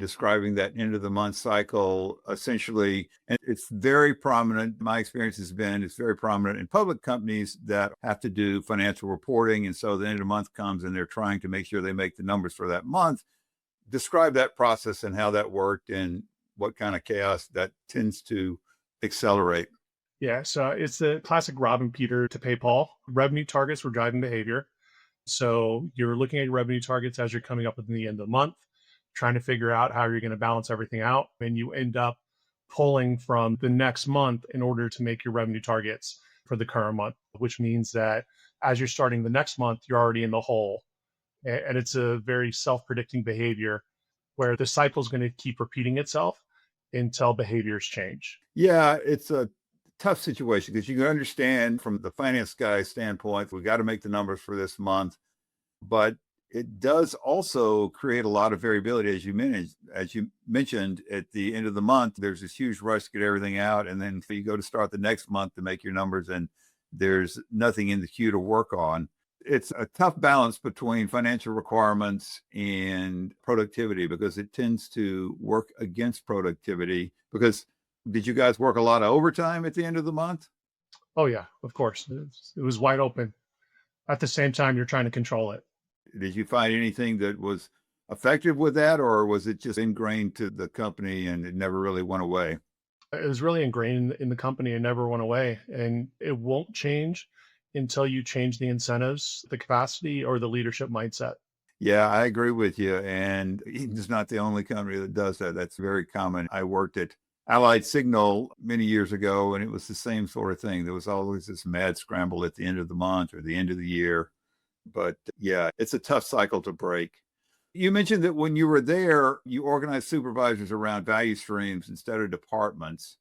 describing that end of the month cycle essentially. And it's very prominent. My experience has been it's very prominent in public companies that have to do financial reporting. And so the end of the month comes and they're trying to make sure they make the numbers for that month. Describe that process and how that worked and what kind of chaos that tends to accelerate. Yeah, so it's the classic robbing Peter to pay Paul. Revenue targets were driving behavior. So you're looking at your revenue targets as you're coming up at the end of the month, trying to figure out how you're going to balance everything out. And you end up pulling from the next month in order to make your revenue targets for the current month, which means that as you're starting the next month, you're already in the hole. And it's a very self-predicting behavior where the cycle is going to keep repeating itself until behaviors change. Yeah, it's a tough situation because you can understand from the finance guy's standpoint, we got to make the numbers for this month, but it does also create a lot of variability as you mentioned at the end of the month, there's this huge rush to get everything out. And then you go to start the next month to make your numbers and there's nothing in the queue to work on. It's a tough balance between financial requirements and productivity because it tends to work against productivity. Because did you guys work a lot of overtime at the end of the month? Oh, yeah, of course. It was wide open. At the same time, you're trying to control it. Did you find anything that was effective with that, or was it just ingrained to the company and it never really went away? It was really ingrained in the company and never went away. And it won't change until you change the incentives, the capacity, or the leadership mindset. Yeah, I agree with you. And Eaton's not the only company that does that. That's very common. I worked at Allied Signal many years ago, and it was the same sort of thing. There was always this mad scramble at the end of the month or the end of the year. But yeah, it's a tough cycle to break. You mentioned that when you were there, you organized supervisors around value streams instead of departments.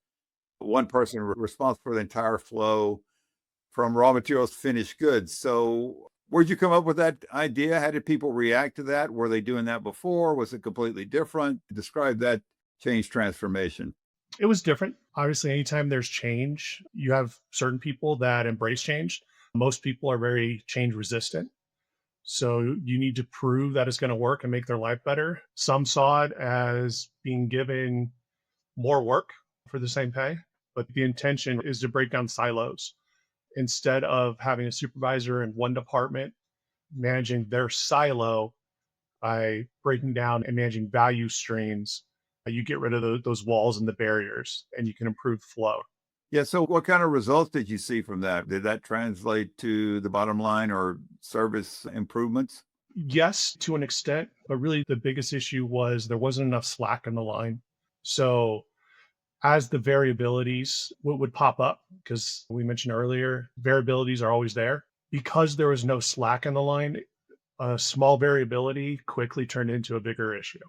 One person responsible for the entire flow from raw materials to finished goods. So where'd you come up with that idea? How did people react to that? Were they doing that before? Was it completely different? Describe that change transformation. It was different. Obviously, anytime there's change, you have certain people that embrace change. Most people are very change resistant. So you need to prove that it's going to work and make their life better. Some saw it as being given more work for the same pay, but the intention is to break down silos. Instead of having a supervisor in one department managing their silo by breaking down and managing value streams, you get rid of those walls and the barriers and you can improve flow. Yeah. So what kind of results did you see from that? Did that translate to the bottom line or service improvements? Yes, to an extent, but really the biggest issue was there wasn't enough slack in the line. So as the variabilities would pop up, because we mentioned earlier, variabilities are always there. Because there was no slack in the line, a small variability quickly turned into a bigger issue.